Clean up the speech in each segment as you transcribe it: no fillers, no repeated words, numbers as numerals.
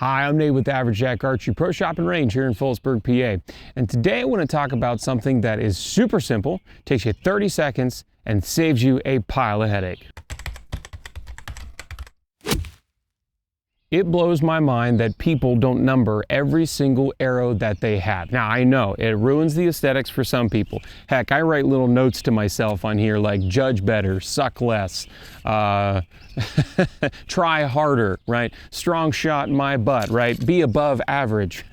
Hi, I'm Nate with Average Jack Archery Pro Shop and Range here in Phillipsburg, PA. And today I want to talk about something that is super simple, takes you 30 seconds, and saves you a pile of headache. It blows my mind that people don't number every single arrow that they have. Now, I know it ruins the aesthetics for some people. Heck, I write little notes to myself on here like judge better, suck less, try harder, right? Strong shot in my butt, right? Be above average.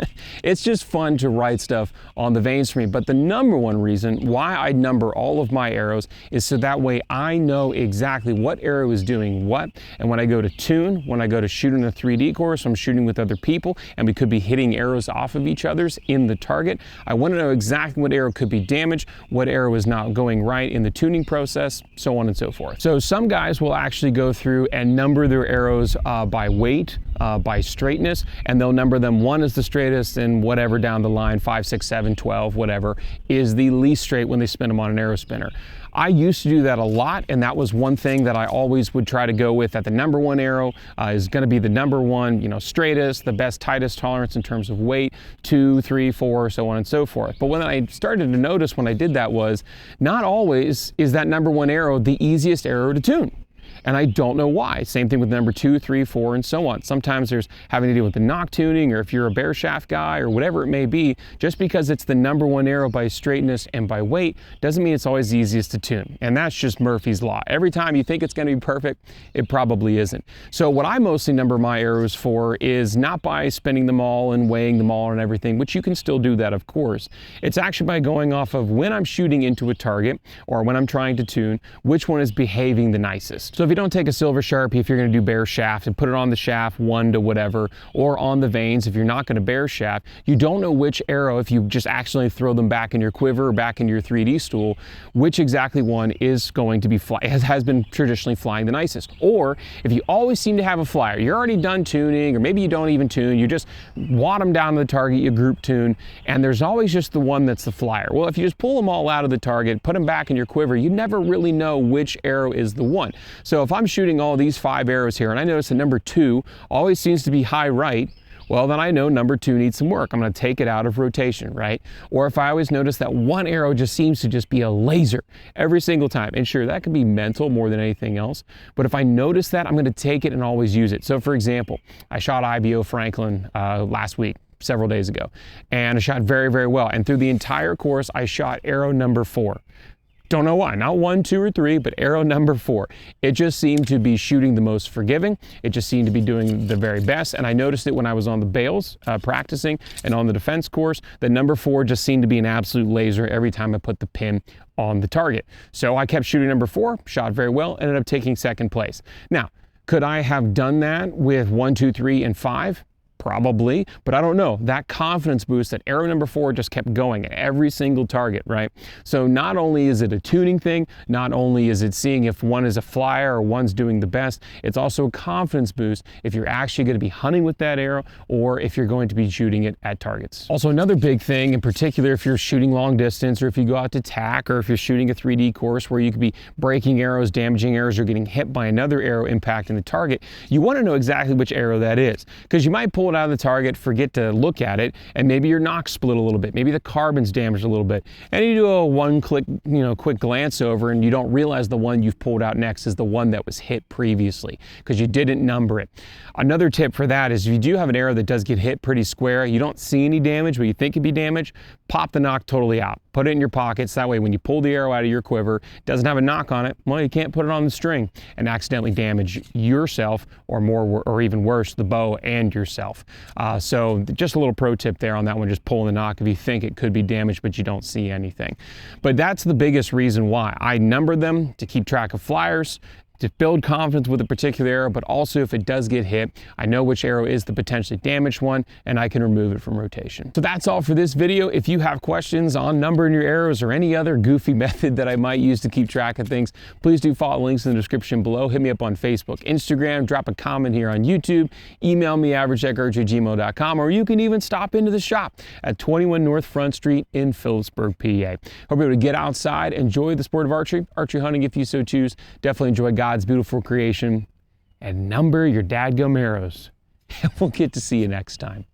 It's just fun to write stuff on the veins for me. But the number one reason why I number all of my arrows is so that way I know exactly what arrow is doing what. And when I go to tune, when I go to shoot in a 3D course, I'm shooting with other people and we could be hitting arrows off of each other's in the target. I want to know exactly what arrow could be damaged, what arrow is not going right in the tuning process, so on and so forth. So some guys will actually go through and number their arrows by weight, by straightness, and they'll number them. One is the straightest and whatever down the line, 5, 6, 7, 12, whatever, is the least straight when they spin them on an arrow spinner. I used to do that a lot, and that was one thing that I always would try to go with, that the number one arrow is going to be the number one, straightest, the best tightest tolerance in terms of weight, 2, 3, 4, so on and so forth. But when I started to notice when I did that was, not always is that number one arrow the easiest arrow to tune. And I don't know why. Same thing with number 2, 3, 4, and so on. Sometimes there's having to do with the knock tuning, or if you're a bear shaft guy or whatever it may be, just because it's the number one arrow by straightness and by weight doesn't mean it's always the easiest to tune. And that's just Murphy's Law. Every time you think it's going to be perfect, it probably isn't. So what I mostly number my arrows for is not by spinning them all and weighing them all and everything, which you can still do that, of course. It's actually by going off of when I'm shooting into a target or when I'm trying to tune, which one is behaving the nicest. So if you don't take a silver Sharpie if you're going to do bear shaft and put it on the shaft 1 to whatever, or on the veins if you're not going to bear shaft, you don't know which arrow, if you just accidentally throw them back in your quiver or back in your 3D stool, which exactly one is going to be has been traditionally flying the nicest. Or if you always seem to have a flyer, you're already done tuning, or maybe you don't even tune, you just wad them down to the target, you group tune, and there's always just the one that's the flyer. Well, if you just pull them all out of the target, put them back in your quiver, you never really know which arrow is the one. So if I'm shooting all these 5 arrows here and I notice that number 2 always seems to be high right, well, then I know number 2 needs some work. I'm going to take it out of rotation, right? Or if I always notice that one arrow just seems to just be a laser every single time, and sure, that could be mental more than anything else, but if I notice that, I'm going to take it and always use it. So for example, I shot IBO Franklin last week, several days ago, and I shot very, very well. And through the entire course, I shot arrow number 4. Don't know why, not 1, 2, or 3, but arrow number 4. It just seemed to be shooting the most forgiving. It just seemed to be doing the very best. And I noticed it when I was on the bales practicing and on the defense course, that number 4 just seemed to be an absolute laser every time I put the pin on the target. So I kept shooting number 4, shot very well, ended up taking second place. Now, could I have done that with 1, 2, 3, and 5? Probably, but I don't know. That confidence boost that arrow number 4 just kept going at every single target, right? So not only is it a tuning thing, not only is it seeing if one is a flyer or one's doing the best, it's also a confidence boost if you're actually going to be hunting with that arrow or if you're going to be shooting it at targets. Also, another big thing, in particular, if you're shooting long distance or if you go out to tack or if you're shooting a 3D course where you could be breaking arrows, damaging arrows, or getting hit by another arrow impacting the target, you want to know exactly which arrow that is, because you might pull it out of the target, forget to look at it, and maybe your knock split a little bit, maybe the carbon's damaged a little bit, and you do a one-click, quick glance over, and you don't realize the one you've pulled out next is the one that was hit previously because you didn't number it. Another tip for that is if you do have an arrow that does get hit pretty square, you don't see any damage, but you think it'd be damage, pop the knock totally out. Put it in your pockets. That way, when you pull the arrow out of your quiver, it doesn't have a knock on it, well, you can't put it on the string and accidentally damage yourself, or more, or even worse, the bow and yourself. So just a little pro tip there on that one, just pulling the knock if you think it could be damaged, but you don't see anything. But that's the biggest reason why I number them, to keep track of flyers, to build confidence with a particular arrow, but also if it does get hit, I know which arrow is the potentially damaged one and I can remove it from rotation. So that's all for this video. If you have questions on numbering your arrows or any other goofy method that I might use to keep track of things, please do follow the links in the description below. Hit me up on Facebook, Instagram, drop a comment here on YouTube, email me averagejack@gmail.com, or you can even stop into the shop at 21 North Front Street in Phillipsburg, PA. Hope you're able to get outside, enjoy the sport of archery hunting if you so choose. Definitely enjoy God's beautiful creation, and number your dadgum arrows. and we'll get to see you next time.